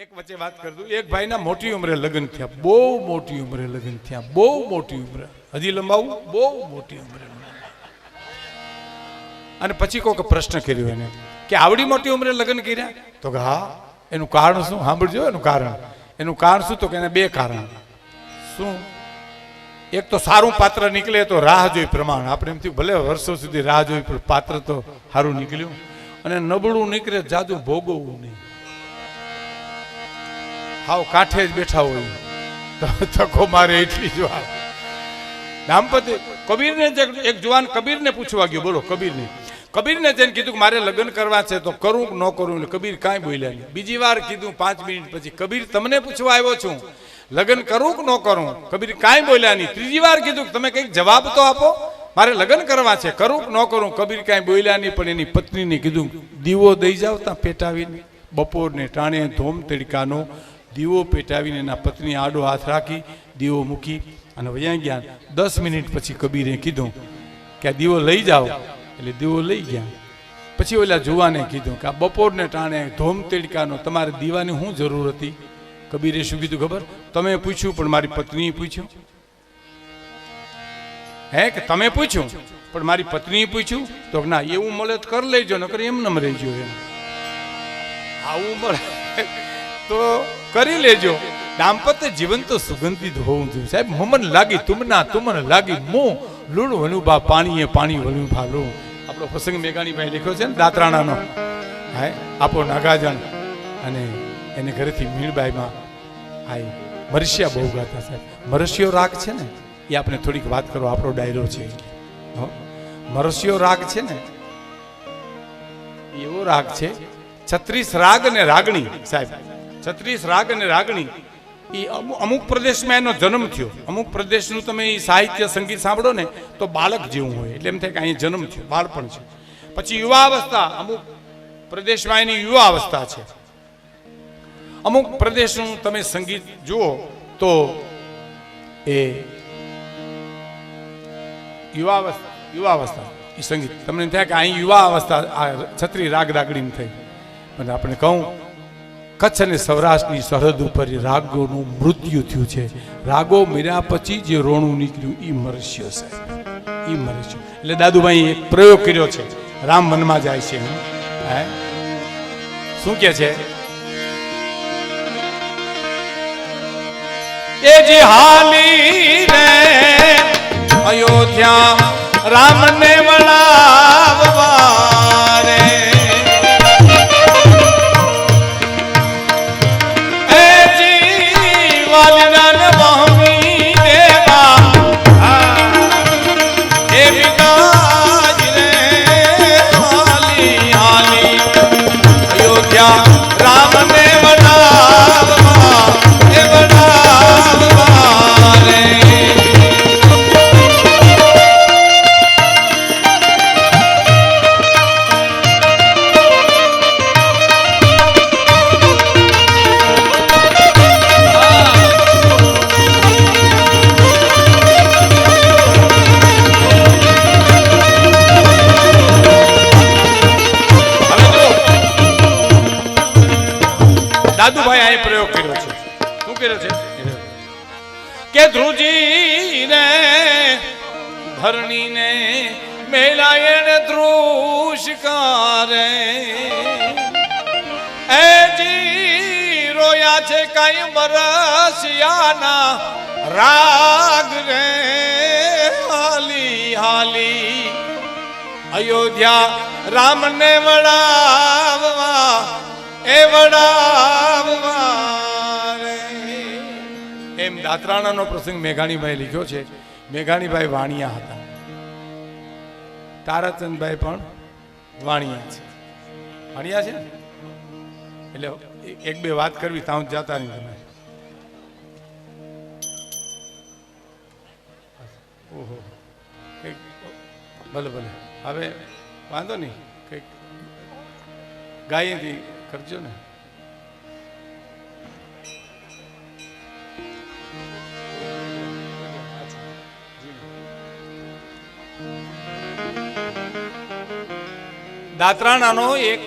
એક વચ્ચે વાત કર દઉં. એક ભાઈના મોટી ઉંમરે લગ્ન થયા, બહુ મોટી ઉંમરે લગ્ન થયા, બહુ મોટી ઉંમરે, હજી લંબાવું, બહુ મોટી ઉંમરે. અને પછી કોઈક પ્રશ્ન કર્યો એને કે આવડી મોટી ઉંમરે લગ્ન કર્યા? તો કે હા. એનું કારણ શું? સાંભળજો એનું કારણ. એનું કારણ શું? તો કે એને બે કારણ. શું? એક તો સારું પાત્ર નીકળે તો રાહ જોઈ પ્રમાણ, આપણે એમ થયું ભલે વર્ષો સુધી રાહ જોઈ પણ પાત્ર તો સારું નીકળ્યું. અને નબળું નીકળે જાદુ ભોગવવું નહીં, હાવ કાંઠે જ બેઠા હોય તો તકો મારે એટલી જ વાત. દાંપત્ય કબીરને એક જુવાન કબીરને પૂછવા ગયો, બોલો કબીરને જઈને કીધું કે મારે લગ્ન કરવા છે તો કરું કે ન કરું? કબીર કાંઈ બોલ્યા નહીં. બીજી વાર કીધું 5 મિનિટ પછી, કબીર તમને પૂછવા આવ્યો છું લગ્ન કરું કે ન કરું? કબીર કાંઈ બોલ્યા નહીં. ત્રીજી વાર કીધું તમે કંઈક જવાબ તો આપો, મારે લગ્ન કરવા છે, કરું કે ન કરું? કબીર કાંઈ બોલ્યા નહીં. પણ એની પત્નીને કીધું દીવો દઈ જાવ ત્યાં પેટાવીને, બપોરને ટાણે ધોમ તડકાનો દીવો પેટાવીને એના પત્ની આડો હાથ રાખી દીવો મૂકી અને વયા ગયા. 10 મિનિટ પછી કબીરે કીધું કે આ દીવો લઈ જાઓ. એટલે દીવો લઈ ગયા. પછી ઓલા જુવાને કીધું કે આ બપોરને ટાણે ધોમ તડકાનો તમારે દીવાની શું જરૂર હતી? કબીરે શું કીધું ખબર? તમે પૂછ્યું પણ મારી પત્નીએ પૂછ્યું. હે કે તમે પૂછ્યું પણ મારી પત્નીએ પૂછ્યું? તો ના, એવું મળે તો કરી લેજો, નકર એમ નમ રહેજો. એમ આવું મળે તો કરી લેજો. દાંપત્ય જીવન તો સુગંધિત હોવું જોઈએ સાહેબ. મમન લાગી તુમના તુમન લાગી મું લૂણ વણુબા પાણીએ પાણી વણું ભાલું. આપણો પ્રસંગ મેઘાણીભાઈ લખ્યો છે ને દાતરાણાનો. હા, આપો નાગાજણ અને એને ઘરેથી મીણબાઈમાં આ મરશિયા બહુ ગાતા સાહેબ. મરશિયો રાગ છે ને એ આપણે થોડીક વાત કરો, આપણો ડાયરો છે. મરશિયો રાગ છે ને એવો રાગ છે. 36 રાગ અને રાગણી સાહેબ, 36 રાગ અને રાગણી. એ અમુક પ્રદેશમાં એનો જન્મ થયો. અમુક પ્રદેશનું તમે એ સાહિત્ય સંગીત સાંભળો ને તો બાળક જેવું હોય, એટલે એમ થાય કે અહીંયા જન્મ થયો, બાળપણ છે. પછી યુવા અવસ્થા, અમુક પ્રદેશમાં એની યુવા અવસ્થા છે. અમુક પ્રદેશનું તમે સંગીત જુઓ તો એ યુવા અવસ્થા એ સંગીત તમને થાય કે અહીં યુવા અવસ્થા આ 36 રાગ રાગડીને થઈ. અને આપણે કહું કચ્છ અને સૌરાષ્ટ્રની સરહદ ઉપર રાગોનું મૃત્યુ થયું છે. રાગો મર્યા પછી જે રોણું નીકળ્યું એ મરસ્યો છે, એ મરસ્યો. એટલે દાદુભાઈ એક પ્રયોગ કર્યો છે. રામ વનમાં જાય છે. હે શું કે છે? એ જે હાલી રે અયોધ્યા રામને વળાવવા રે, એ જી વાલીનાને વહમી દેવા એ વિકાજ રે હાલી હાલી અયોધ્યા રામને વળાવવા એ વળાવવા રે. દાદુભાઈ આ પ્રયોગ કર્યો છે. શું કર્યો છે? કે ધ્રુજી ને ધરણી ને મેલાયણ ધ્રુષકારે એ જી રોયા છે કઈ બરસિયાના રાગ રે હાલી હાલી અયોધ્યા રામને વળાવવા એ વડાવવા રે. એમ દાતરાણાનો પ્રસંગ મેઘાણીભાઈ લખ્યો છે. મેઘાણીભાઈ વાણિયા હતા, તારાચંદભાઈ પણ વાણિયા છે. વાણિયા છે એટલે એક બે વાત કરવી ત્યાં જતા નહીં તમે. ઓહો, ભલે ભલે, હવે વાંધો નહીં, કંઈક ગાયથી કરજો ને. દાતરાણાનો એક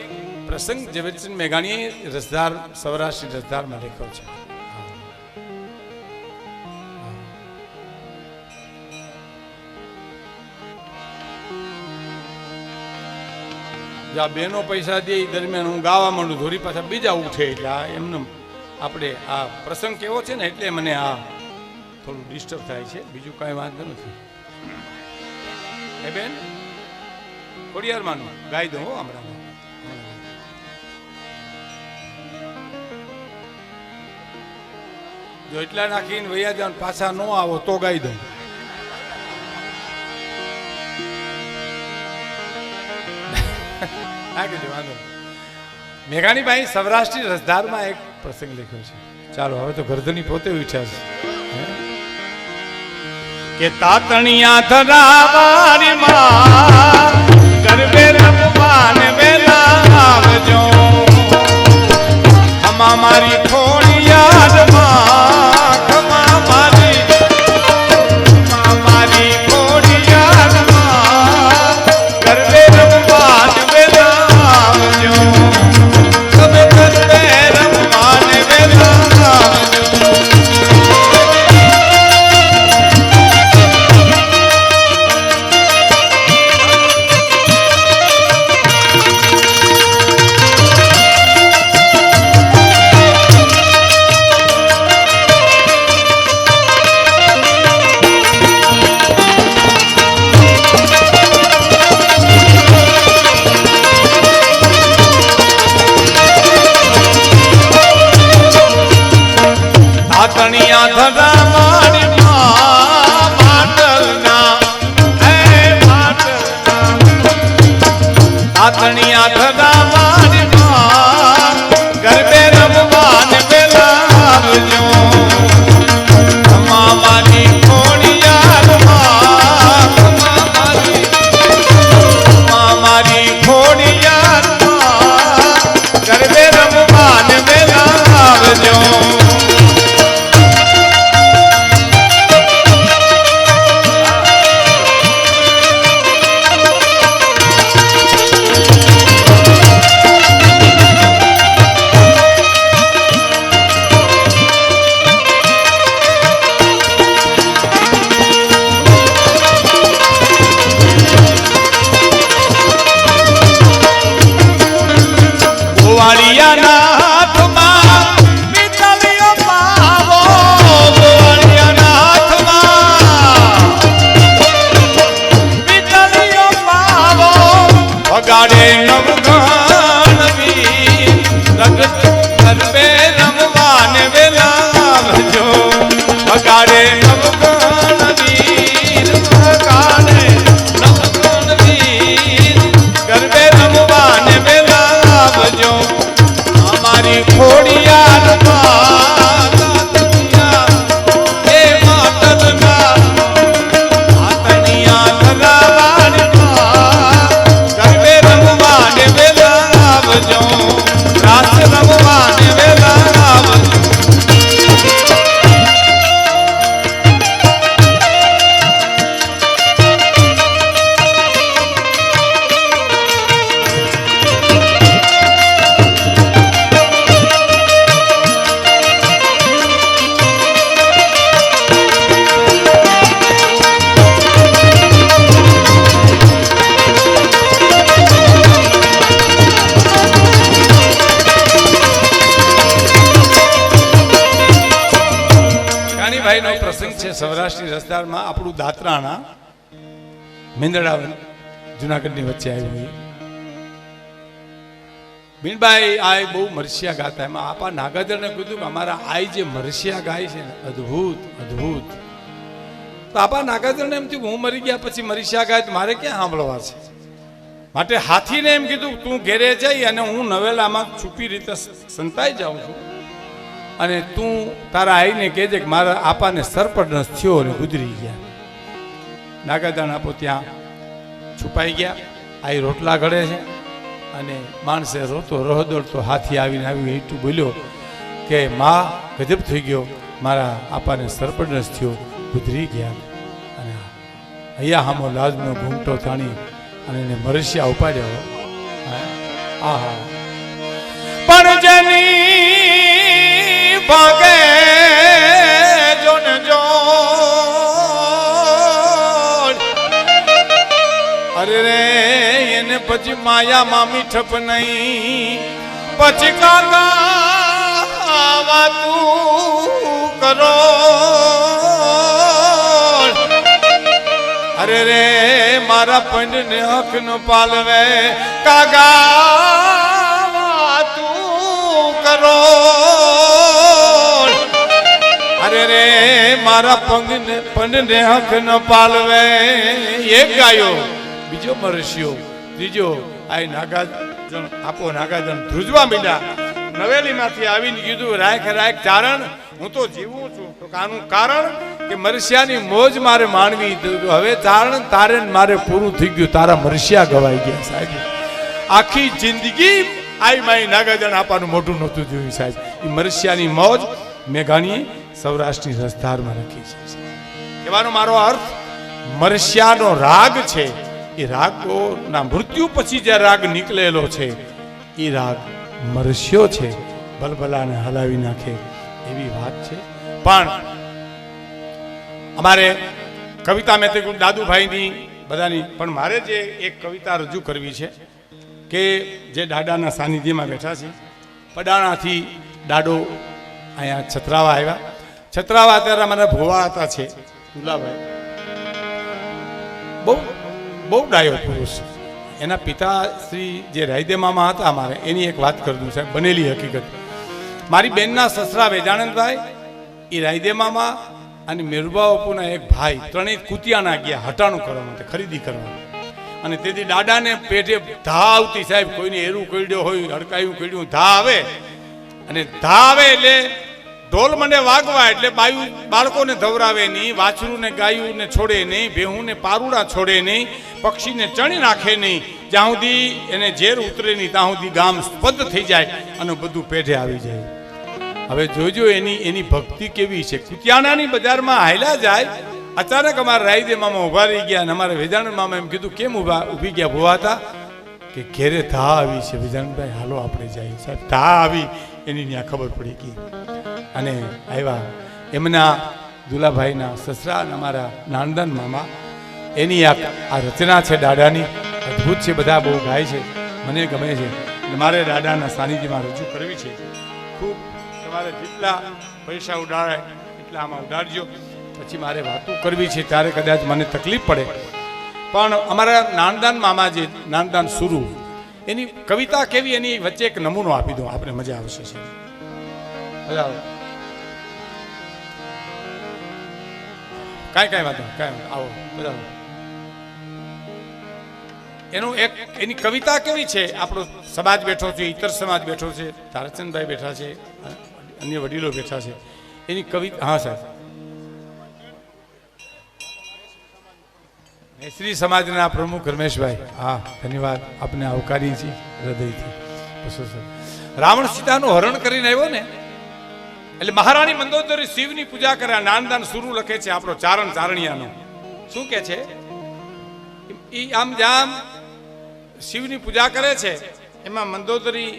પ્રસંગ ઝવેરચંદ મેઘાણીએ રસધાર સૌરાષ્ટ્રની રસધારમાં લખ્યો છે. જ્યાં બેનો પૈસા દે એ દરમિયાન હું ગાવા માંડું, ધોરી પાછા બીજા ઉઠે, એટલે આ એમને આપણે આ પ્રસંગ કેવો છે ને એટલે મને આ થોડું ડિસ્ટર્બ થાય છે, બીજું કાંઈ વાંધો નથી. હે બેન ખોડિયારમાંનું ગાઈ દઉં હો હમણાં. જો એટલા નાખીને વૈયા જાવ પાછા ન આવો તો ગાઈ દઉં. મેઘાણીભાઈ સૌરાષ્ટ્રની રસધારમાં એક પ્રસંગ લખ્યો છે. ચાલો હવે તો ગરદની પોતે ઉઠ્યા છે કે તાતણિયા ધરાવારી માં ગરબે રમવાન વેલા આવજો, ખમા મારી ખોડિયાર માં, ખમા મારી ખોડિયાર માં ગરબે રમવાન વેલા આવજો, તમે ગરબે રમવાન વેલા આવજો. તાતણિયા ધરાવારી માં માંડલના, હે માંડલના, તાતણિયા ધરાવારી માં ગરબે રમવાન વેલા આવજો, ખમા મારી ખોડિયાર માં, ખમા મારી ખોડિયાર માં ગરબે રમવાન વેલા આવજો. ગોવાળિયાના હાથમાં પિતળિયો પાવો, ગોવાળિયાના હાથમાં પિતળિયો પાવો, વગાડે નવઘણવી ગરબે રમવાન વેલા આવજો, વગાડે નવઘણવી, વગાડે નવઘણવી ગરબે રમવાન વેલા આવજો, અમારી ખોડિયાર માં એ માટલના, તાતણિયા ધરાવારી માં ગરબે રમવાન વેલા આવજો, રાસ રમવાન વેલા આવજો. ભાઈનો પ્રસંગ છે સૌરાષ્ટ્રની રસધારમાં, આપણું દાત્રાણા મેંદડા જુનાગઢની વચ્ચે આવ્યું. બીનભાઈ આ બહુ મરસિયા ગાતા, એમાં આપા નાગાદરને કીધું કે અમારા આઈ જે મરસિયા ગાય છે ને અદ્ભુત અદ્ભુત. તો આપા નાગાદરને એમ થયું હું મરી ગયા પછી મરસિયા ગાય તો મારે ક્યાં સાંભળવા છે, માટે હાથીને એમ કીધું તું ઘેરે જઈ અને હું નવેલામાં છુપી રીતે સંતાઈ જાઉં છું, અને તું તારા આઈને કહેજે કે મારા આપાને સરપંચ થયો અને ગુજરી ગયા. નાગાદાન આપો ત્યાં છુપાઈ ગયા, આઈ રોટલા ઘડે છે અને માણસે રોતો રહદોડતો હાથી આવીને આવી એટલું બોલ્યો કે માં ગજબ થઈ ગયો, મારા આપાને સરપંચ થયો, ગુજરી ગયા. અને અહીંયા હામો લાજનો ઘૂંટો તાણી અને એને મરસિયા ઉપાડ્યો. આહા ભાગે જોન જો અરે રે એને પછી માયા મામી ઠપ નહીં પછી કાકા વાતું કરો અરે રે મારા પંડ ને હક ન પાલવે કાગા તું કરો અરે રે મારા પંડ ને હક ન પાલવે એક ગાયો બીજો મરસ્યો ત્રીજો આ નાગાજન આપો નાગાજન ધ્રુજવા મીંડ્યા નવેલી માંથી આવીને કીધું રાખ રાખ ચારણ હું તો જીવું છું તો આનું કારણ કે મરસિયાની મોજ મારે માણવી હવે ચારણ તારે મારે પૂરું થઈ ગયું તારા મરસિયા ગવાઈ ગયા સાહેબ આખી જિંદગી આઈ માઈ નાગાજન આપવાનું મોટું નહોતું જોયું સાહેબ એ મરસિયાની મોજ મેઘાણીએ સૌરાષ્ટ્રની રસધારમાં લખી છે કહેવાનો મારો અર્થ મરસિયાનો રાગ છે એ રાગોના મૃત્યુ પછી જે રાગ નીકળેલો છે એ રાગ મરસ્યો છે બલબલાને હલાવી નાખે એવી વાત છે પણ અમારે કવિતા મેં તે દાદુભાઈની બધાની પણ મારે જે એક કવિતા રજૂ કરવી છે કે જે દાદાના સાનિધ્યમાં બેઠા છે પડાણાથી દાડો અહીંયા છત્રાવા આવ્યા છત્રાવા અત્યારે મને ભોવા હતા છે દુલાભાઈ બહુ બહુ ડાયો પુરુષ એના પિતા શ્રી જે રાયદે મામા હતા અમારે એની એક વાત કરી દઉં સાહેબ બનેલી હકીકત મારી બેનના સસરા વેજાનંદભાઈ એ રાયદે મામા અને મેરુબા બાપુના એક ભાઈ ત્રણેય કુતિયાના ગયા હટાણું કરવા માટે ખરીદી કરવા અને તેથી દાદાને પેટે ધા આવતી સાહેબ કોઈને એરું કઈડ્યો હોય અડકાયું કઈડ્યું ધા આવે અને ધા આવે એટલે ઢોલ મને વાગવા એટલે બાયું બાળકોને ધવરાવે નહીં વાછરુંને ગાયુંને છોડે નહીં ભેહુંને પારુડા છોડે નહીં પક્ષીને ચણી નાખે નહીં જ્યાં સુધી એને ઝેર ઉતરે નહીં ત્યાં સુધી ગામ સ્પંદ થઈ જાય અને બધું પેઢે આવી જાય હવે જોજો એની ભક્તિ કેવી છે કુતિયાણાની બજારમાં હાલ્યા જાય અચાનક અમારા રાયદે મામા ઉભા રહી ગયા અને અમારા વેજાનંદ મામા એમ કીધું કેમ ઊભી ગયા ભૂવા હતા કે ઘેરે ધા આવી છે વેજાનંદભાઈ હાલો આપણે જઈએ સાહેબ ધા આવી એની ત્યાં ખબર પડી ગઈ અને આવ્યા એમના દુલાભાઈના સસરા અને અમારા નાનદાન મામા એની આ રચના છે દાદાની અદ્ભુત છે બધા બહુ ગાય છે મને ગમે છે અને મારે દાદાના સાનિધ્યમાં રજૂ કરવી છે ખૂબ તમારે જેટલા પૈસા ઉડાડે એટલા આમાં ઉડાડજો પછી મારે વાતો કરવી છે ત્યારે કદાચ મને તકલીફ પડે પણ અમારા નાનદાન મામા જે નાનદાન સુરુ એની કવિતા કેવી એની વચ્ચે એક નમૂનો આપી દો આપણે મજા આવશે છે મજા આવે કાંઈ વાંધો કાંઈ આવો બધા એનું એક એની કવિતા કેવી છે આપણો સમાજ બેઠો છે ઇતર સમાજ બેઠો છે તારચંદભાઈ બેઠા છે અન્ય વડીલો બેઠા છે એની કવિતા હા સાહેબ શ્રી સમાજના પ્રમુખ રમેશભાઈ હા ધન્યવાદ આપને આવકારી છે હૃદયથી રાવણ સીતાનું હરણ કરીને આવ્યો ને એટલે મહારાણી મંદોદરી શિવની પૂજા કરે નાનદાન સુરુ લખે છે આપણો ચારણ ચારણિયાનો શું કે છે ઈ આમ જામ શિવની પૂજા કરે છે એમાં મંદોદરી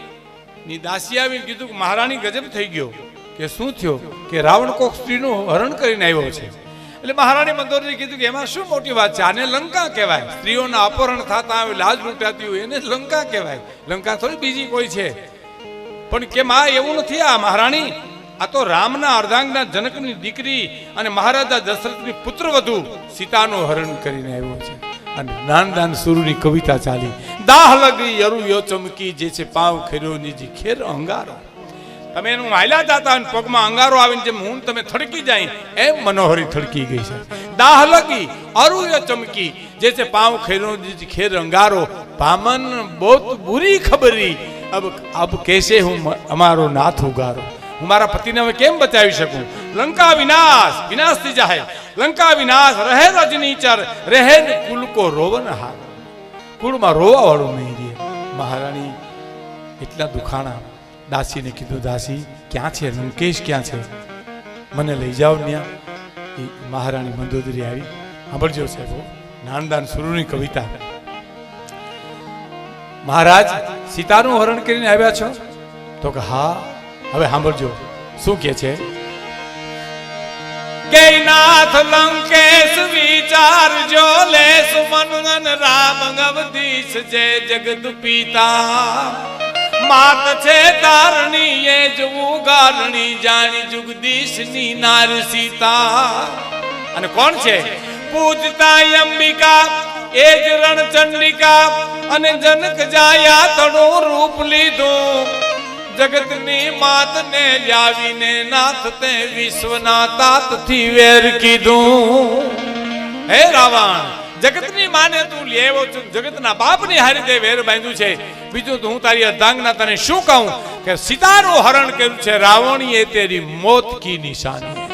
ની દાસી આવીને કીધું કે મહારાણી ગજબ થઈ ગયો કે શું થયો કે રાવણ કોક સ્ત્રીનું હરણ કરીને આવ્યો છે એટલે મહારાણી મંદોદરી કીધું કે એમાં શું મોટી વાત છે આને લંકા કહેવાય સ્ત્રીઓના અપહરણ થતા હોય લાજ લૂંટાતી હોય એને લંકા કહેવાય લંકા થોડી બીજી કોઈ છે પણ કેમ આ એવું નથી આ મહારાણી આ તો રામના અર્ધાંગના જનકની દીકરી અને મહારાજા દશરથની પુત્રવધુ સીતાનું હરણ કરીને આવ્યો છે અને નાનદાન સુરુની કવિતા ચાલી દાહ લગી યરુ યો ચમકી જે છે પાવ ખેરો નીજી ખેર અંગારો તમે એનું હાલ્યા જાતા અને પગમાં અંગારો આવીને જેમ હું તમે થડકી જાય એમ મનોહરી થડકી ગઈ છે દાહ લગી અરુ યો ચમકી જે છે પાવ ખેરો નીજી ખેર અંગારો ભામન બહુત બુરી ખબરી અબ કેસે હું અમારો નાથ ઉગારો હું મારા પતિને હવે કેમ બચાવી શકું લંકા વિનાશ વિનાશ થઈ જાય લંકા વિનાશ રહે રજનીચર રહે કુલ કો રોવન હાર કુળમાં રોવા વાળું નહીં રહે મહારાણી એટલા દુખાણા દાસીને કીધું દાસી ક્યાં છે લંકેશ ક્યાં છે મને લઈ જાઓ ત્યાં એ મહારાણી મંદોદરી આવી સાંભળજો સાહેબ નાનદાન સુરુની કવિતા મહારાજ સીતાનું હરણ કરીને આવ્યા છો તો કે હા હવે સાંભળજો શું કે છે કે નાથ લંકેશ વિચારજો લેસ મનન રામ અવધીશ જય જગત પિતા માત છે તારણી એ જ ઉગારણી જાણી જુગદીશ ની નાર સીતા અને કોણ છે પૂજતા અંબિકા એ જ રણચંડિકા અને જનક જાયા તણું રૂપ લીધું જગતની માત ને લાવીને નાથ તે વિશ્વના તાત થી વેર કીધું હે રાવણ જગતની માને તું લેવો છું જગતના બાપની હારી તે વેર બાંધ્યું છે બીજું તો હું તારી અર્ધાંગના તને શું કહું કે સીતાનું હરણ કર્યું છે રાવણીએ તેરી મોત કી નિશાની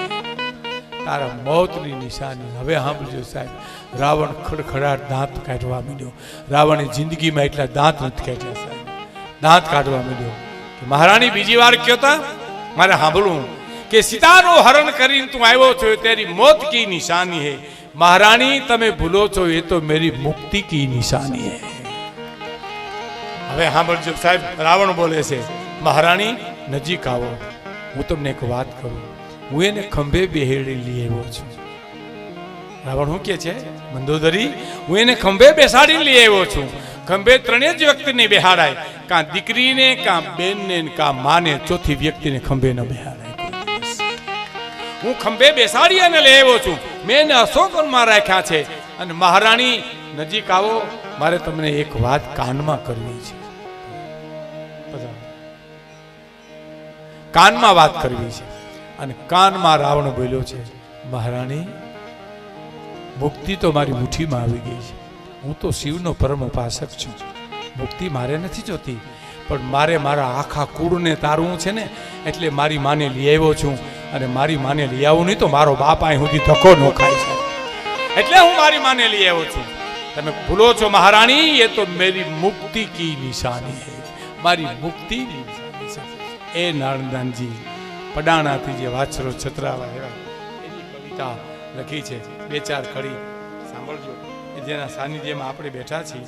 તારા મોતની નિશાની હવે સાંભળજો સાહેબ રાવણ ખડખડાટ દાંત કાઢવા માંડ્યો રાવણે જિંદગીમાં એટલા દાંત નથી કાઢ્યા સાહેબ દાંત કાઢવા માંડ્યો મહારાણી બીજી વાર કયો તા મારે સાંભળવું કે સીતાનું હરણ કરીને તું આવ્યો છો તેરી મોત કી નિશાની હે મહારાણી તમે ભૂલો છો એ તો મેરી મુક્તિ કી નિશાની હે હવે સાંભળજો સાહેબ રાવણ બોલે છે મહારાણી નજીક આવો હું તમને એક વાત કરું હું એને ખંભે બેહાડી લઈ આવ્યો છું રાવણ શું કે છે મંદોદરી હું એને ખંભે બેસાડી લઈ આવ્યો છું ખંભે ત્રણેય જ વ્યક્તિને બેહાડાય કાં દીકરીને કાં બેનને કાં માને ચોથી વ્યક્તિને ખંભે ન બેહાડાય હું ખંભે બેસાડી અને લઈ આવ્યો છું મેં એને અશોકવનમાં રાખ્યા છે અને મહારાણી નજીક આવો મારે તમને એક વાત કાનમાં કરવી છે કાનમાં વાત કરવી છે અને કાનમાં રાવણ બોલ્યો છે મહારાણી મુક્તિ તો મારી મુઠ્ઠીમાં આવી ગઈ છે હું તો શિવનો પરમ ઉપાસક છું મુક્તિ મારે નથી જોતી પણ મારે મારા આખા કુળને તારવું છે ને એટલે મારી માને લઈ આવ્યો છું અને મારી માને લઈ આવું નહીં તો મારો બાપ અહીં સુધી ધક્કો ન ખાય છે એટલે હું મારી માને લઈ આવ્યો છું તમે ભૂલો છો મહારાણી એ તો મેરી મુક્તિ કી નિશાની છે મારી મુક્તિની નિશાની છે એ નારણદાનજી પડાણાથી જે વાછરો છતરાવા એવા એની કવિતા લખી છે બે ચાર કડી સાંભળજો જેના સાનિધ્યમાં આપણે બેઠા છીએ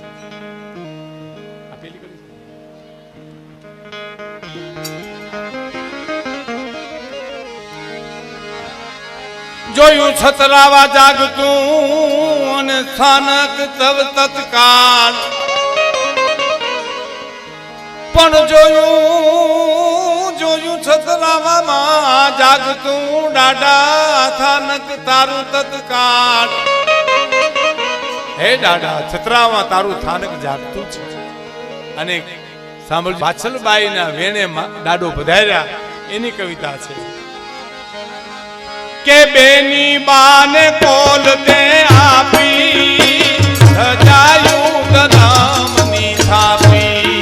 જોયું છતરાવા જાગતું અને સ્થાનક તવ તત્કાલ પણ જોયું છતરાવામાં જાગતું ડાડા સ્થાનક તારું તત્કાલ હે દાદા છતરામાં તારું સ્થાનક જાગતું છે અને સાંભળ વાત્સલબાઈના વેણેમાં દાડો પધાર્યા એની કવિતા છે કે બેની બાને કોલ તે આપી સજાયું ગદામની થાપી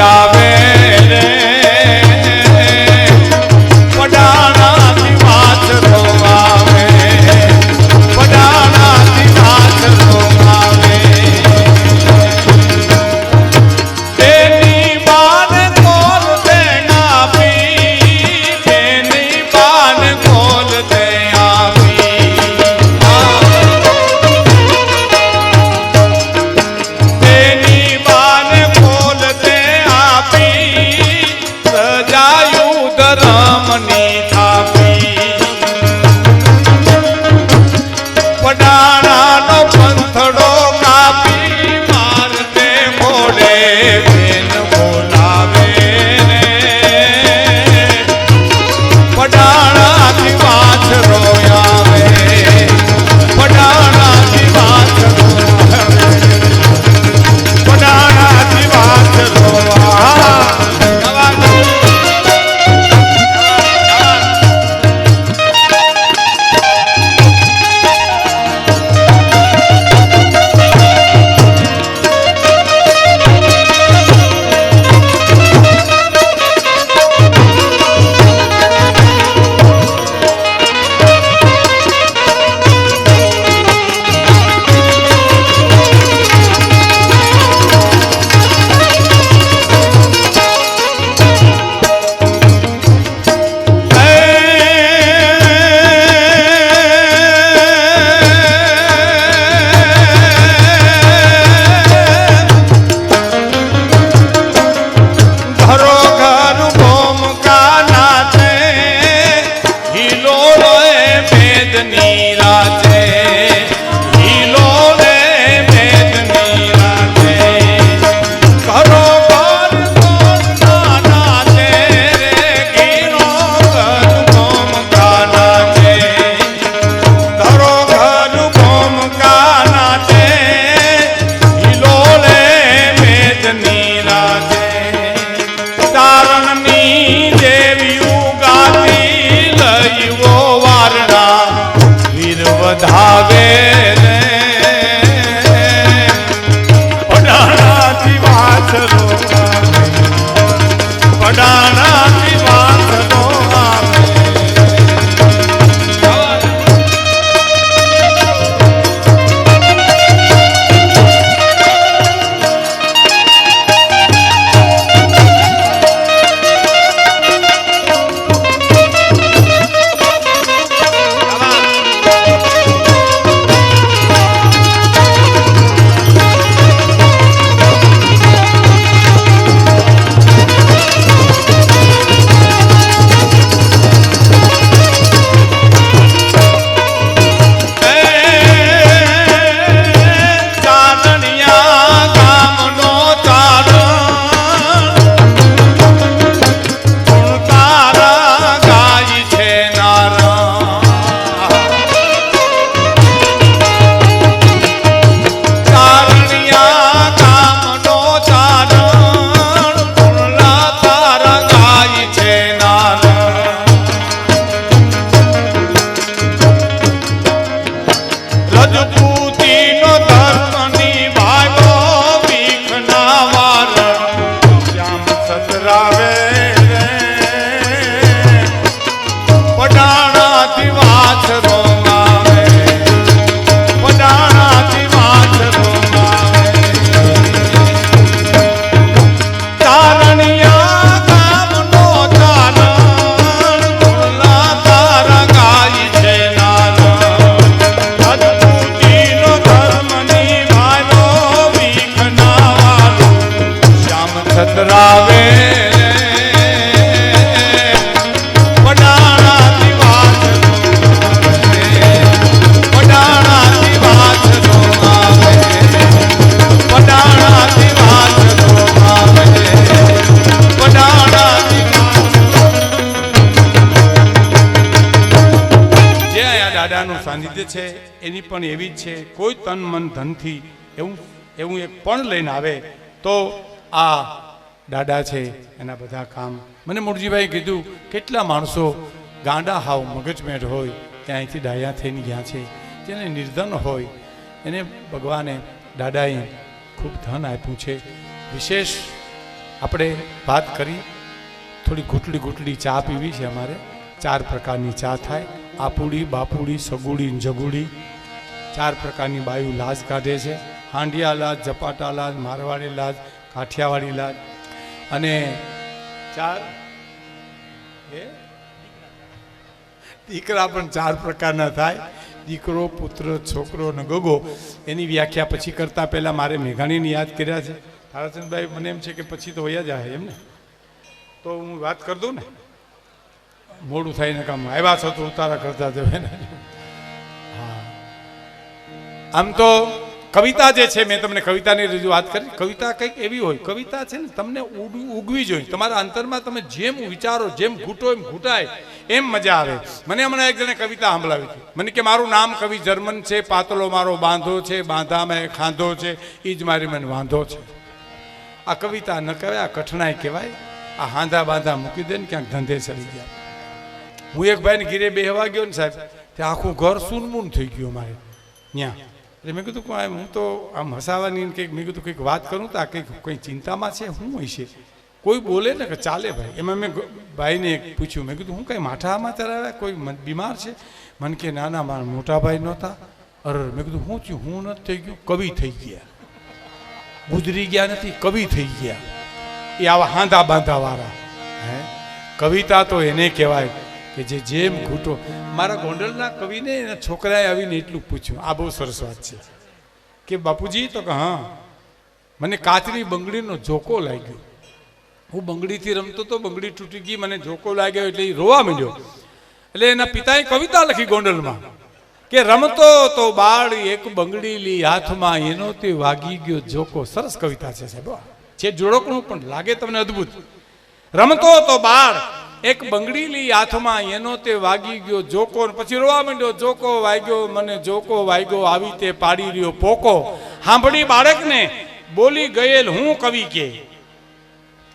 આવે રે પડાણાથી વાછરો આવે પડાણાથી વાછરો આવે તેની બાને કોલ દે આપી તેની બાને કોલ દે આપી તેની બાને કોલ દે આપી સજાયું ધરમની થાપી પડાણાનો પંથડો કાપી મારતે ઘોડે બેન બોલાવે રે પડાણાથી વાછરો આવે પડાણાથી વાછરો આવે પડાણાથી વાછરો વધાવે રે પડાણાથી વાછરો પડાણાથી વાછરો આવે દાદાનું સાનિધ્ય છે એની પણ એવી જ છે. કોઈ તન મન ધનથી એવું એક પણ લઈને આવે તો આ દાદા છે એના બધા કામ. મને મૂળજીભાઈ કીધું કેટલા માણસો ગાંડા હાવ મગજમેર હોય ત્યાં અહીંથી ડાયા થઈને ગયા છે, જેને નિર્ધન હોય એને ભગવાને દાદાએ ખૂબ ધન આપ્યું છે. વિશેષ આપણે વાત કરી થોડી ઘૂંટડી ચા પીવી છે અમારે. 4 પ્રકારની ચા થાય, આપુડી, બાપુડી, સગુડી, જગુડી. 4 પ્રકારની બાયું લાજ કાઢે છે. હાંડિયા લાજ, ઝપાટા લાજ, મારવાડી લાજ, કાઠિયાવાડી લાજ. અને 4 દીકરા પણ 4 પ્રકારના થાય. દીકરો, પુત્ર, છોકરો અને ગગો. એની વ્યાખ્યા પછી કરતા પહેલાં મારે મેઘાણીને યાદ કર્યા છે. તારાચંદભાઈ મને એમ છે કે પછી તો વયા જાય એમ ને, તો હું વાત કરી દઉં ને, મોડું થાય ને કામ આવ્યા છો તો ઉતારા કરતા જવે ને. હા, આમ તો કવિતા જે છે, મેં તમને કવિતાની રજૂઆત કરી. કવિતા કંઈક એવી હોય, કવિતા છે ને તમને ઉગવી જોઈએ. તમારા અંતરમાં તમે જેમ વિચારો, જેમ ઘૂંટો એમ ઘૂંટાય, એમ મજા આવે. મને હમણાં એક જણે કવિતા સાંભળાવી હતી. મને કે મારું નામ કવિ જર્મન છે, પાતળો મારો બાંધો છે, બાંધામાં ખાંધો છે, એ જ મારી મને વાંધો છે. આ કવિતા ન કહેવાય, આ કઠણાઈ કહેવાય. આ હાંધા બાંધા મૂકી દે ને ક્યાંક ધંધે ચડી ગયા. હું એક ભાઈને ઘીરે બેહવા ગયો ને સાહેબ, ત્યાં આખું ઘર સૂનમૂન થઈ ગયું મારે ત્યાં. એટલે મેં કીધું હું તો આમ હસાવાની કંઈક, મેં કીધું કંઈક વાત કરું તો આ કંઈ ચિંતામાં છે, શું હોય છે? કોઈ બોલે ને કે ચાલે ભાઈ. એમાં મેં ભાઈને પૂછ્યું, મેં કીધું હું કંઈ માથામાં ચલાવ્યા, કોઈ બીમાર છે? મને કે ના મારા મોટા ભાઈ નહોતા. અરે મેં કીધું શું થયું? હું નથી થઈ ગયું, કવિ થઈ ગયા. ગુજરી ગયા નથી, કવિ થઈ ગયા. એ આવા હાંધા બાંધા વાળા. હે, કવિતા તો એને કહેવાય કે જે જેમ ઘૂંટો. મારા ગોંડલના કવિને એના છોકરાએ આવીને એટલું પૂછ્યું, આ બહુ સરસ વાત છે કે બાપુજી, તો કે હા, મને કાચની બંગડીનો ઝોકો લાગ્યો. હું બંગડીથી રમતો તો, બંગડી તૂટી ગઈ, મને ઝોકો લાગ્યો એટલે એ રોવા માંડ્યો. એટલે એના પિતાએ કવિતા લખી ગોંડલમાં કે રમતો તો બાળ એક બંગડી લી હાથમાં, એનો તે વાગી ગયો ઝોકો. સરસ કવિતા છે સાહેબ, છે જોડકણું પણ લાગે તમને અદ્ભુત. રમતો તો બાળ એક બંગડી લી હાથમાં, એનો તે વાગી ગયો ઝોકો. પછી રોવા માંડ્યો, ઝોકો વાગ્યો મને, ઝોકો વાગ્યો, આવી તે પાડી રહ્યો પોકો. સાંભળી બાળકને બોલી ગયેલ હું કવિ કે,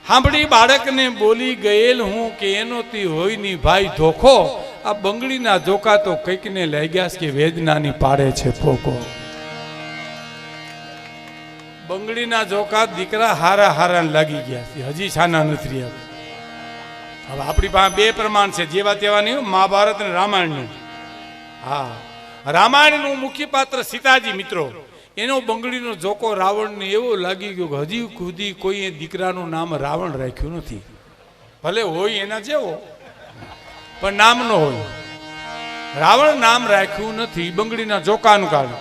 સાંભળી બાળકને બોલી ગયેલ હું કે, એનો તી હોય ની ભાઈ ધોખો. આ બંગડીના ઝોકા તો કંઈકને લાગ્યા કે વેદનાની પાડે છે પોકો. બંગડીના ઝોકા દીકરા હારા લાગી ગયા છે, હજી છાના નથી રહ્યા. હવે આપણી પાસે 2 પ્રમાણ છે, જેવા તેવા નહીં, મહાભારત અને રામાયણનું. હા, રામાયણનું મુખ્ય પાત્ર સીતાજી મિત્રો, એનો બંગડીનો ઝોકો રાવણને એવો લાગી ગયો કે હજી સુધી કોઈએ દીકરાનું નામ રાવણ રાખ્યું નથી. ભલે હોય એના જેવો, પણ નામ ન હોય. રાવણ નામ રાખ્યું નથી બંગડીના ઝોકાનું કારણ.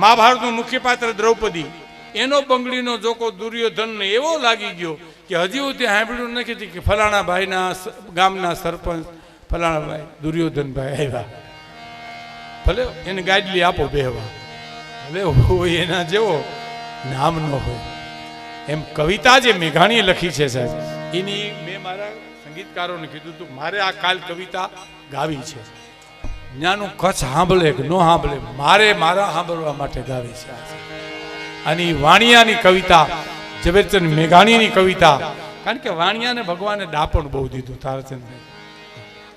મહાભારતનું મુખ્ય પાત્ર દ્રૌપદી, એનો બંગડીનો ઝોકો દુર્યોધનને એવો લાગી ગયો કે હજી સુધી સાંભળ્યું નથી કે ફલાણા ભાઈના ગામના સરપંચ ફલાણા ભાઈ દુર્યોધનભાઈ આવ્યા, ભલે એને ગાડલી આપો બેહવા, ભલે હોય એના જેવો, નામ ન હોય. એમ કવિતા જે મેઘાણીએ લખી છે સાહેબ, એની મેં મારા સંગીતકારોને કીધું હતું મારે આ કાલ કવિતા ગાવી છે. ત્યાંનું કચ્છ સાંભળે કે ન સાંભળે, મારે મારા સાંભળવા માટે ગાવી છે. અને વાણિયાની કવિતા, ઝવેરચંદ મેઘાણીની કવિતા, કારણ કે વાણિયાને ભગવાને ડાપણ બહુ દીધું. તારાચંદભાઈ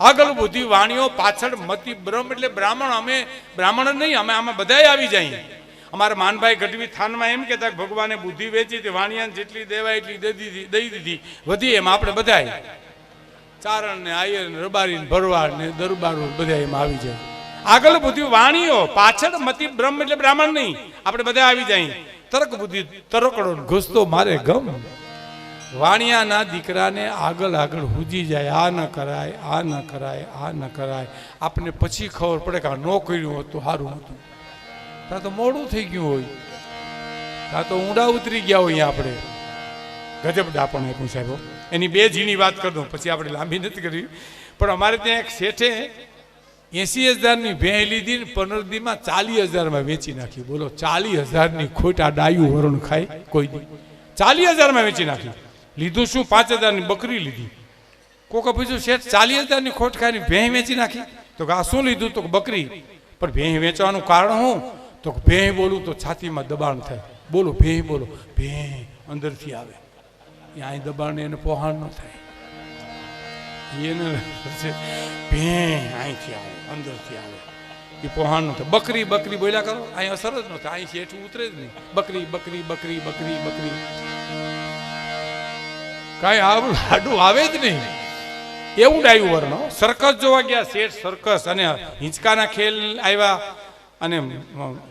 આગળ બુદ્ધિ વાણીઓ, પાછળ મતિ બ્રહ્મ. એટલે બ્રાહ્મણ, અમે બ્રાહ્મણ નહીં, અમે આમાં બધાય આવી જાય. અમારા માનભાઈ ગઢવી થાનમાં એમ કહેતા કે ભગવાને બુદ્ધિ વેચી હતી, વાણિયાને જેટલી દેવાય એટલી દઈ દીધી, વધી એમ આપણે બધાય ચારણ ને આયર ને રબારી ને ભરવાડ ને દરબારો બધા એમાં આવી જાય. આગળ બુદ્ધિ વાણીઓ, પાછળ મતિ બ્રહ્મ. એટલે બ્રાહ્મણ નહીં, આપણે બધા આવી જાય. તર્ક બુદ્ધિ તરકડો ઘૂસતો મારે ગમ. વાણિયાના દીકરાને આગળ હુજી જાય, આ ન કરાય, આ ન કરાય, આ ન કરાય. આપને પછી ખબર પડે કે આ ન કર્યું હતું સારું હતું. ત્યાં તો મોડું થઈ ગયું હોય, ત્યાં તો ઊંડા ઉતરી ગયા હોય. આપણે ગજબ ડાપણ આપ્યું સાહેબ. એની 2 ઝીણી વાત કરી દઉં, પછી આપણે લાંબી નથી કરી. પણ અમારે ત્યાં એક શેઠે 80,000ની ભેં લીધી ને 15 દીમાં 40,000માં વેચી નાખી. બોલો, 40,000ની ખોટ આ ડાયું વરણ ખાય કોઈ દી? 40,000માં વેચી નાખી. લીધું શું? 5,000ની બકરી લીધી. કોકે પૂછ્યું શેઠ 40,000ની ખોટ ખાઈને ભેં વેચી નાખી? તો આ શું લીધું? તો બકરી. પણ ભેં વેચવાનું કારણ શું? તો ભેં બોલું તો છાતીમાં દબાણ થાય. બોલો ભેં, બોલો ભેં અંદરથી આવે, અહીં દબાણ એને પહોંચ ન થાય. એને ભેં અહીંથી આવે, અંદરથી આવે, એ પહોંચ ન થાય. બકરી બકરી બોલ્યા કરો, અહીં અસર જ ન થાય, અહીં શેઠ ઉતરે જ નહીં. બકરી બકરી બકરી બકરી બકરી. કાંઈ આવું આડું આવે જ નહીં એવું ડાયું વર્ણ. સર્કસ જોવા ગયા શેઠ, સર્કસ અને હિંચકાના ખેલ આવ્યા અને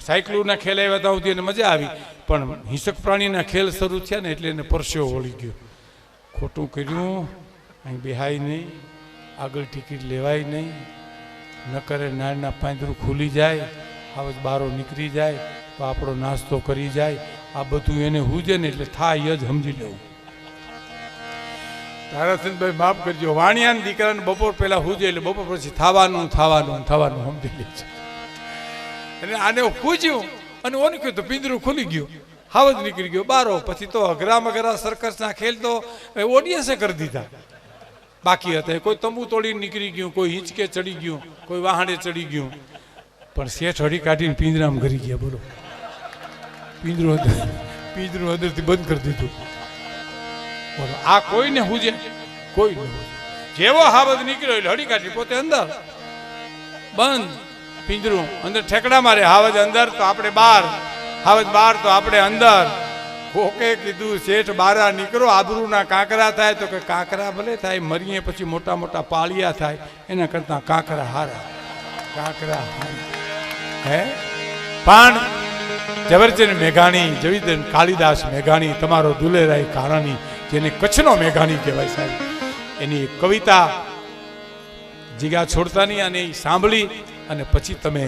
સાયકલોના ખેલ આવ્યા તો એને મજા આવી, પણ હિંસક પ્રાણીના ખેલ શરૂ થયા ને એટલે એને પરસ્યો વળી ગયો. ખોટું કર્યું, અહીં બેહાય નહીં, આગળ ટિકિટ લેવાય નહીં, ન કરે નાળના પાંદરું ખુલી જાય, આવાજ બારો નીકળી જાય તો આપણો નાસ્તો કરી જાય. આ બધું એને હુજે ને એટલે થાય જ સમજી લેવું. તારાસિંહભાઈ માફ કરજો, વાણિયાના દીકરાને બપોર પહેલા હુજે એટલે બપોર પછી થવાનું થવાનું થવાનું સમજી લે છે. અને આને પૂછ્યું અને ઓને કહ્યું તો પિંજરું ખુલી ગયું, હાવજ નીકળી ગયો બારો. પછી તો અઘરા મઘરા સર્કસના ખેલ તો ઓડિયન્સે કરી દીધા. બાકી હતા કોઈ તંબુ તોડીને નીકળી ગયું, કોઈ હિંચકે ચડી ગયું, કોઈ વાહણે ચડી ગયું, પણ શેઠ હળી કાઢીને પિંજરામાં ઘરી ગયા. બોલો, પિંજરું અંદરથી બંધ કરી દીધું. બોલો, આ કોઈને હુજે? કોઈ નહીં. જેવો હાવજ નીકળ્યો એટલે હળી કાઢી પોતે અંદર બંધ, પિંજરું અંદર ઠેકડા મારે. હાવજ અંદર તો આપણે બહાર, હાવજ બહાર તો આપણે અંદર. કોકે કીધું શેઠ બારા નીકળો, આબરૂના કાંકરા થાય. તો કે કાંકરા ભલે થાય, મરીએ પછી મોટા મોટા પાળિયા થાય, એના કરતા કાંકરા હારા, કાંકરા હારા. હે પણ ઝવેરચંદ મેઘાણી, જવીદન કાલિદાસ મેઘાણી, તમારો દુલેરાય કારાણી, જેને કચ્છનો મેઘાણી કહેવાય સાહેબ, એની એક કવિતા જીગા છોડતા નહીં, અને એ સાંભળી અને પછી તમે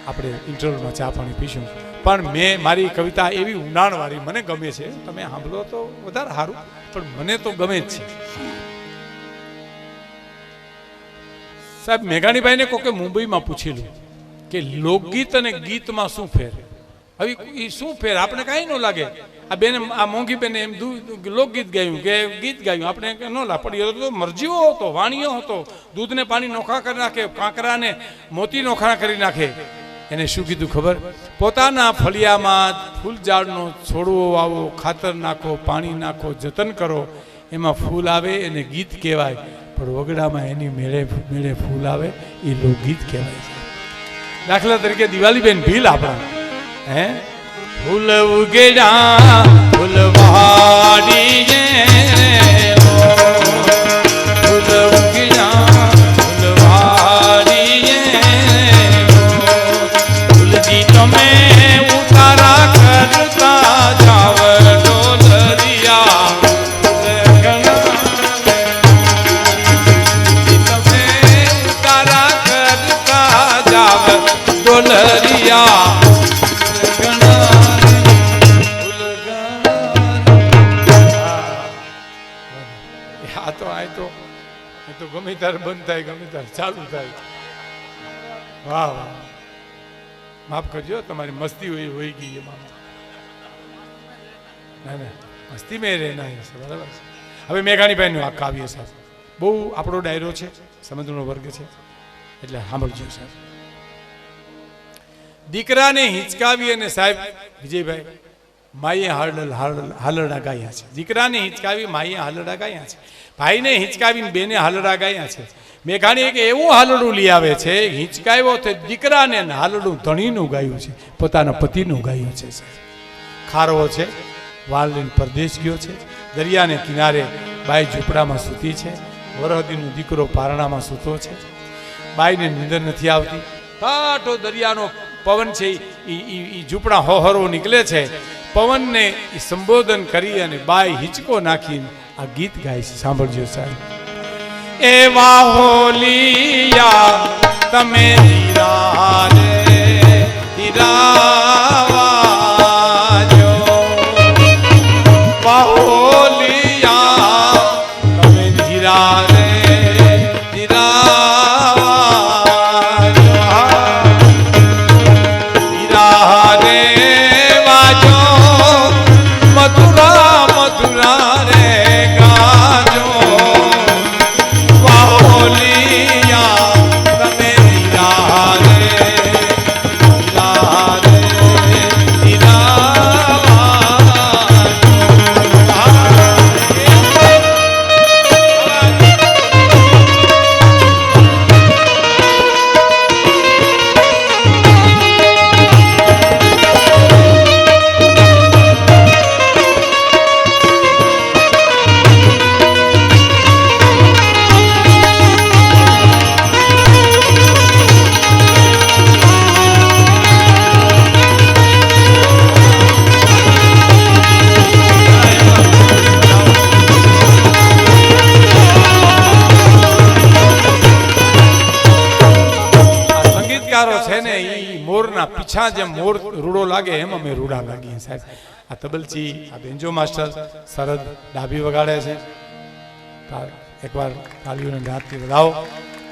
આપણે ઇન્ટરવ્યુમાં ચા પાણી પીશું. પણ મેં મારી કવિતા એવી ઊંડાણવાળી મને ગમે છે. તમે સાંભળો તો વધારે સારું, પણ મને તો ગમે જ છે સાહેબ. મેઘાણીભાઈને કોકે મુંબઈમાં પૂછેલું કે લોકગીત અને ગીતમાં શું ફેર? હવે એ શું ફેર આપણે કાંઈ ન લાગે. આ બેને, આ મોંઘી બેને એમ લોકગીત ગાયું કે ગીત ગાયું, આપણે ન લાપડીઓ તો મરજીઓ હતો, વાણીઓ હતો. દૂધને પાણી નોખા કરી નાખે, કાંકરાને મોતી નોખા કરી નાખે. એને શું કીધું ખબર? પોતાના ફળિયામાં ફૂલ ઝાડનો છોડવો વાવો, ખાતર નાખો, પાણી નાખો, જતન કરો, એમાં ફૂલ આવે એને ગીત કહેવાય. પણ વગડામાં એની મેળે મેળે ફૂલ આવે એ લોકગીત કહેવાય છે. દાખલા તરીકે દિવાળીબેન ભીલ આપણા, હે ફૂલ ઉગેડા ફૂલવાડીએ, ફૂલ ઉગેડા ફૂલવાડીએ, ફૂલજી તમે ઉતારા કરતા જાવ ડોલરિયા, તમે ઉતારા કરતા જાવ ડોલરિયા. તો ગમે ત્યારે બંધ થાય, ગમે ત્યારે ચાલુ થાય. વાહ વાહ, માફ કરજો, તમારી મસ્તી હોય ગઈ એમાં. ના ના, મસ્તી મેં રહેના છે, બરાબર છે. હવે મેઘાણીભાઈનું આ કાવ્ય સાહેબ બહુ આપણો ડાયરો છે, સમજનો વર્ગ છે, એટલે સાંભળજો સાહેબ. દીકરાને હિંચકાવી અને સાહેબ વિજયભાઈ માઈએ હાલરડા ગાયા છે. દીકરાને હિંચકાવી માઈએ હાલરડા ગાયા છે. ભાઈને હિંચકાવીને બેને હાલરડા ગાયા છે. મેઘાણી એક એવું હાલરડું લઈ આવે છે, હિંચકાવ્યો છે દીકરાને, હાલરડું ધણીનું ગાયું છે, પોતાના પતિનું ગાયું છે. ખારવો છે, વાલને પરદેશ ગયો છે, દરિયાને કિનારે બાઈ ઝૂંપડામાં સૂતી છે, વરહદીનો દીકરો પારણામાં સૂતો છે, બાઈને નીંદર નથી આવતી. ટાટો દરિયાનો પવન છે એ ઝૂંપડા હોહરો નીકળે છે. પવનને સંબોધન કરી અને બાઈ હિંચકો નાખીને આ ગીત ગાય છે. સાંભળજો સાહેબ. એવા હોલિયા તમે ધીરા રે ધીરાવાજો, હોલિયા તમે ધીરા રે ધીરાવાજો, ધીરા રે વાજો, મથુરા મથુરા રે ગાજો, વાહોલિયા તમે ધીરા રે મોરના પીછા જેમ મોર રૂડો લાગે એમ અમે રૂડા લાગીએ સાહેબ. આ તબલચી, આ બેન્જો માસ્ટર સરદ ડાબી વગાડે છે. એકવાર તાલીઓને હાથથી વધાવો.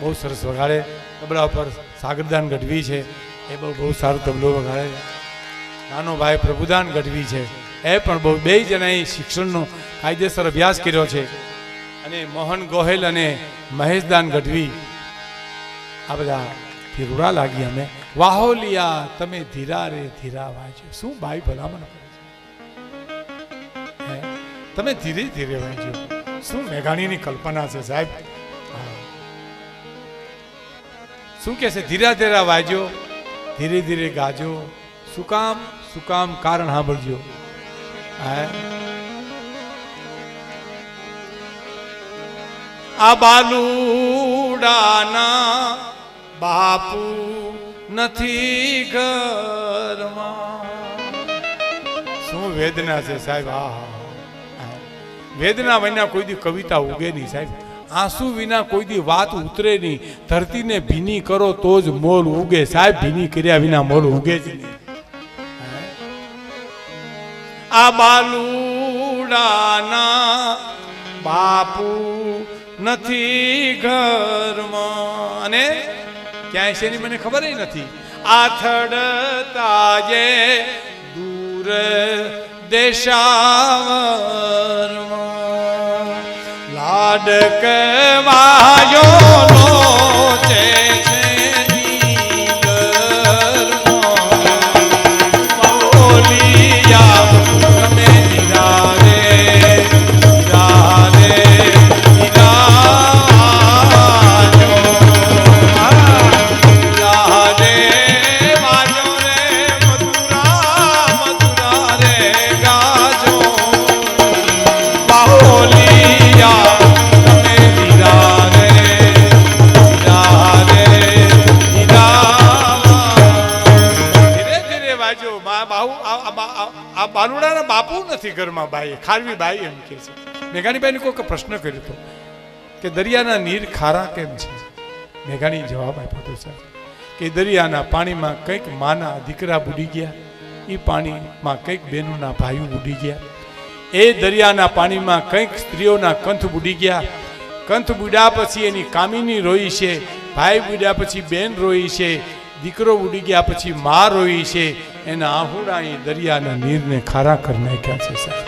બહુ સરસ વગાડે. તબલા ઉપર સાગરદાન ગઢવી છે, એ બહુ સારો તબલો વગાડે. નાનો ભાઈ પ્રભુદાન ગઢવી છે, એ પણ બહુ, બે જણાએ શિક્ષણનો કાયદેસર અભ્યાસ કર્યો છે. અને મોહન ગોહેલ અને મહેશદાન ગઢવી, આ બધા રૂડા લાગી અમે. વાહોલિયા તમે ધીરા રે ધીરા વાંચો. શું ભાઈ ભલામણ કરે છે, તમે ધીરે ધીરે વાંચો. શું મેઘાણીની કલ્પના છે સાહેબ. શું કે છે, ધીરા ધીરા વાંચો, ધીરે ધીરે ગાજો. શું કામ? શું કામ? કારણ સાંભળજો. આ બાલુડાના બાપુ નથી ઘરમાં. શું વેદના છે સાહેબ. વેદના વિના કોઈ દી કવિતા ઉગે નહીં સાહેબ. આંસુ વિના કોઈ દી વાત ઉતરે નહીં. ધરતીને ભીની કરો તો જ મોર ઉગે સાહેબ. ભીની કર્યા વિના મોર ઉગે જ નહીં. આ બાલુડાના બાપુ નથી ઘરમાં. અને ક્યાંય છે મને ખબર નથી. આથડતા જે દૂર દેશાવરમાં લાડકવાયો લોચે છે. બાલુડાના બાપુ નથી ઘરમાં. બાઈ ખારવી બાઈ એમ કે છે. મેઘાણીબાઈને કોઈ પ્રશ્ન કર્યો હતો કે દરિયાના નીર ખારા કેમ છે? મેઘાણી જવાબ આપ્યો હતો સાહેબ કે દરિયાના પાણીમાં કંઈક માના દીકરા બુડી ગયા, એ પાણીમાં કંઈક બહેનોના ભાઈઓ બુડી ગયા, એ દરિયાના પાણીમાં કંઈક સ્ત્રીઓના કંથ બુડી ગયા. કંથ બુડ્યા પછી એની કામિની રોઈ છે, ભાઈ બુડ્યા પછી બેન રોઈ છે, દીકરો ઉડી ગયા પછી માં રોઈ છે. એના આહુડા એ દરિયાના નીરને ખારા કરી નાખ્યા છે સાહેબ.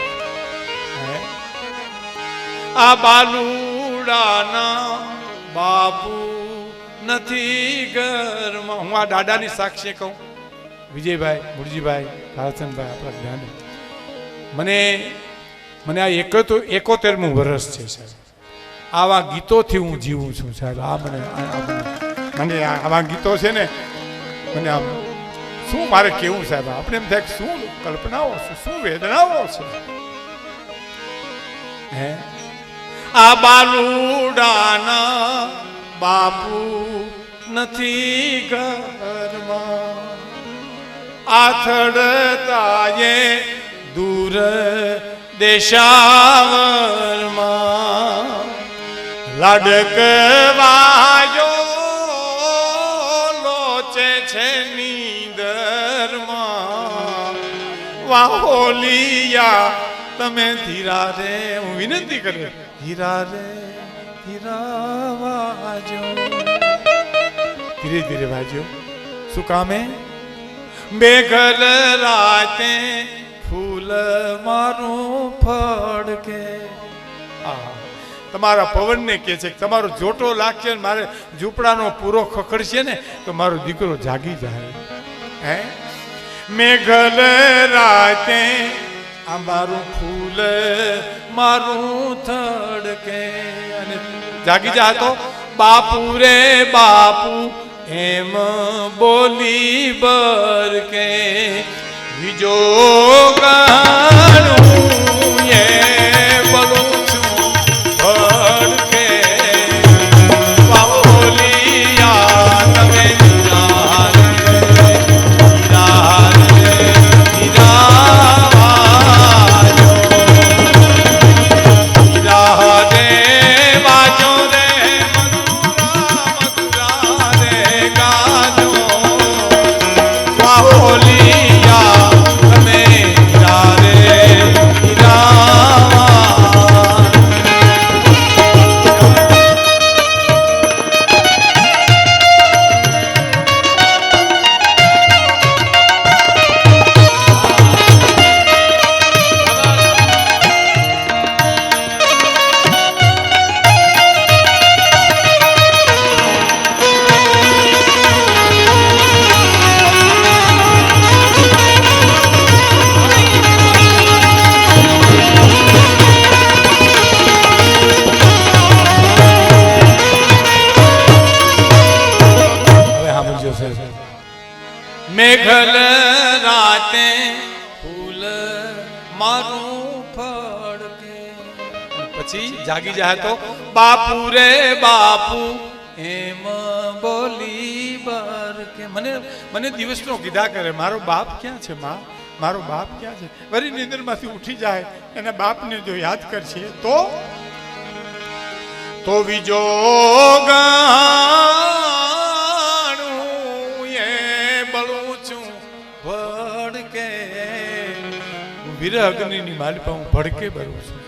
આ બાલુડાના બાપુ નથી ઘરમાં. હું આ દાદાની સાક્ષી કહું, વિજયભાઈ, મુરજીભાઈ, ભારતનભાઈ, આપણા જ્ઞાની, મને આ 71મું વર્ષ છે સાહેબ. આવા ગીતોથી હું જીવું છું સાહેબ. આ મને આવા ગીતો છે ને, મને આમ શું મારે કેવું સાહેબ. આપણે એમ થાય શું કલ્પનાઓ છે, શું વેદનાઓ છે. હે આ બાલુડાના બાપુ નથી ઘરમાં. આથડતા એ દૂર દેશાવરમાં લાડકવાયો લોચે છે નીંદરમાં. વાહોલિયા તમે ધીરા રે, હું વિનંતી કરું, ધીરા રે ધીરા વાજો. ધીરે ધીરે વાજો. શું કામે? બેઘર રાતે ફૂલ મારું ફડકે. તમારા પવનને કહે છે કે તમારો જોટો લાગશે ને મારે ઝૂંપડાનો પૂરો ખખડશે ને તો મારો દીકરો જાગી જાય. હે મેઘલ રાતે આ મારું ફૂલ મારું થડકે. અને જાગી જા તો બાપુ રે બાપુ એમ બોલી બરકે. બીજો ગાણું એ બોલું છું ભડકે. વાહોલિયા તમે ધીરા રે ધીરા રે ધીરા વાજો. ધીરા રે વાજો રે મધુરા મધુરા રે ગાજો. મેઘલ રાતે ફૂલ મારું ફડકે. પછી જાગી જાય તો બાપુ રે બાપુ એમ બોલી બર કે મને દિવસનો કીધા કરે મારો બાપ ક્યાં છે માં, મારો બાપ ક્યાં છે. વળી નિંદરમાંથી ઉઠી જાય એના બાપને જો યાદ કરશે તો વિજોગાણું એ બળું છું ભડકે. વીર અગ્નિની માલિપા હું ભડકે બળું છું,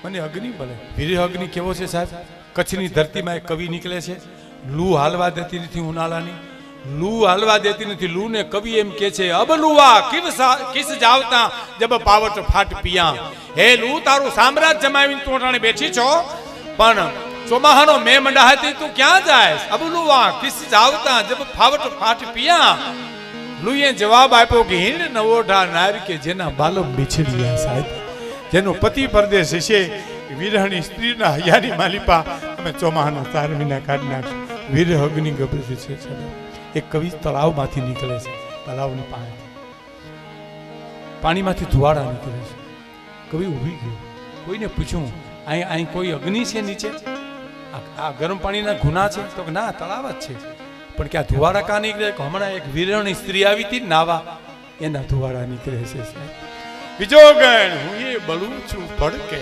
મને અગ્નિ બળે. વીર અગ્નિ કેવો છે સાહેબ? કચ્છની ધરતીમાં એક કવિ નીકળે છે, લૂ હાલવા દેતી નથી ઉનાળાની, લૂ હાલવા દેતી નથી. લૂ ને કવિ એમ કે છે અબ લુવા કિસ જાવતા જબ પાવટ ફાટ પિયા. હે લૂ તારું સામ્રાજ્ય જમાવીને તું અટાણે બેઠી છો, પણ ચોમાહાનો મે મંડા હતી તું ક્યાં જાય? અબ લુવા કિસ જાવતા જબ પાવટ ફાટ પિયા. લૂએ જવાબ આપ્યો કે હિંડ નવોઢા નારી કે જેના બાલમ બિછડ્યા. સાહેબ જેનો પતિ પરદેશ છે, વિરહણી સ્ત્રીના હૈયાની માલિપા અમે ચોમાહાનો 4 મહિના કાઢી નાખશું. વીર અગ્નિ ગબડે છે. એક કવિ તળાવમાંથી નીકળે છે, તળાવની પાણીમાંથી ધુવાડા નીકળે છે. કવિ ઊભી ગયો, કોઈને પૂછ્યું અહીં કોઈ અગ્નિ છે નીચે? આ ગરમ પાણીના ગુના છે? તો ના, તળાવ જ છે. પણ કે આ ધુવાડા કાં નીકળે? હમણાં એક વિરહણી સ્ત્રી આવી હતી નાવા, એના ધુવાડા નીકળે છે. બીજો ગણ હું એ બળું છું ભડકે.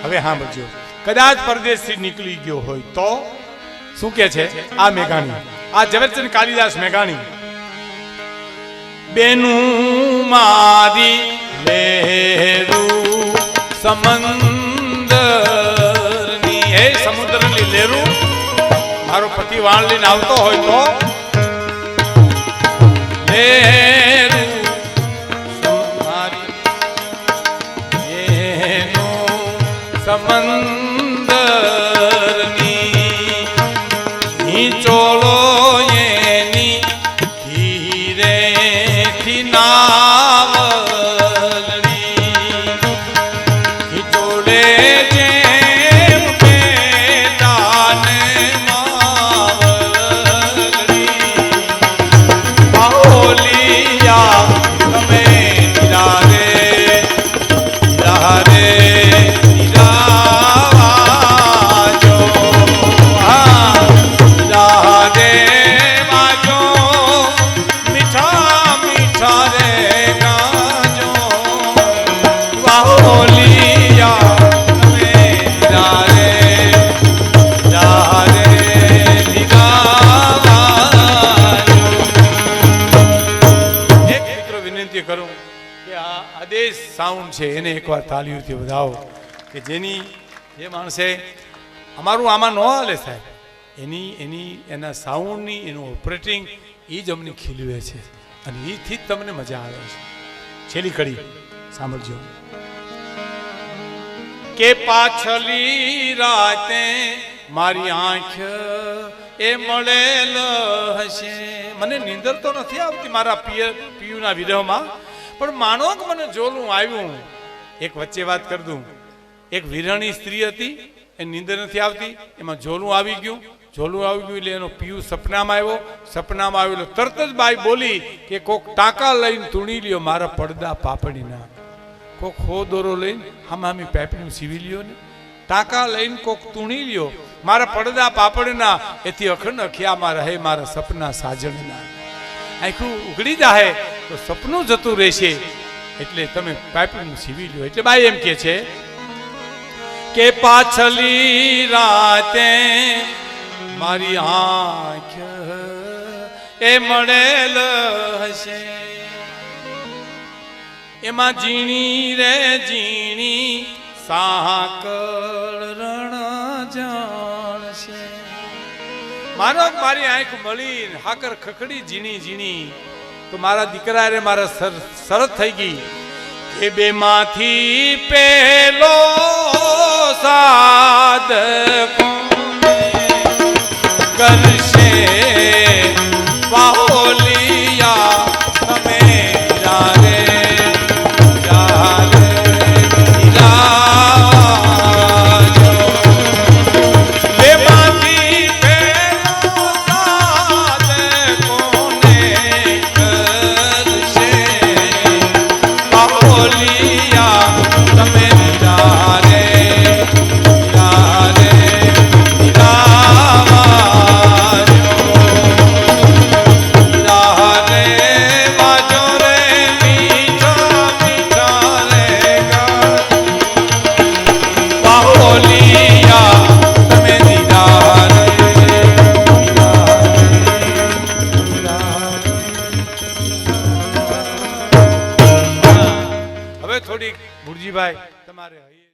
હવે સાંભળજો, કદાચ પરદેશથી નીકળી ગયો હોય તો શું કે છે આ મેઘાણી, આ ઝવેરચંદ કાલિદાસ મેઘાણી. બેનું મારી લેરું સમંદરની, હે સમુદ્રની લેરું, મારો પતિ વાણ લઈને આવતો હોય તો લેરું સમંદરની ચોલો એની ધીરેથી નાવલડી જોડે જેમ પેટાને માવલડી બાહોલિયા તમે ધારે ધારે સાઉન્ડ છે એને એકવાર તાલીઓથી વધાવો કે જેની જે માણસે અમારું આમાં ન હાલે સાહેબ, એના સાઉન્ડની એનું ઓપરેટિંગ એ જ અમને ખીલવે છે અને એથી જ તમને મજા આવે છે. છેલ્લી કડી સાંભળજો કે પાછલી રાતે મારી આંખ એ મળેલ હશે. મને નીંદર તો નથી આવતી મારા પિયુના વિરહમાં, પણ માનો કે મને જોલું આવ્યું. એક વચ્ચે વાત કરી દઉં, એક વિરહણી સ્ત્રી હતી, એ નીંદર નથી આવતી, એમાં જોલું આવી ગયું. જોલું આવી ગયું એટલે એનો પિયુ સપનામાં આવ્યો. સપનામાં આવ્યો એટલે તરત જ બાઈ બોલી કે કોક ટાંકા લઈને તૂણી લ્યો મારા પડદા પાપડીના, કોક હો દોરો લઈને હામી પાપડીનું સીવી લ્યો ને, ટાંકા લઈને કોક તૂણી લ્યો મારા પડદા પાપડીના, એથી અખંડ અખિયામાં રહે મારા સપના સાજણના. આખું ઉઘડી જાય તો સપનું જતું રહેશે, એટલે તમે પાપડીનું સીવી લ્યો. એટલે બાઈ એમ કે છે કે પાછલી રાતે મારી આંખ એ મળેલ હશે, એમાં ઝીણી રે ઝીણી સાકળ રણ જાણશે. મારી આંખ મળી હાકર ખખડી ઝીણી ઝીણી, તો મારા દીકરા રે મારા શરત થઈ ગઈ કે બે માંથી પેલો સાદ કરશે બાહોલિયા તમે જારે જારે જાજો. બેમાંથી પેલો સાદ કોને કરશે થોડીક ભુરજીભાઈ તમારે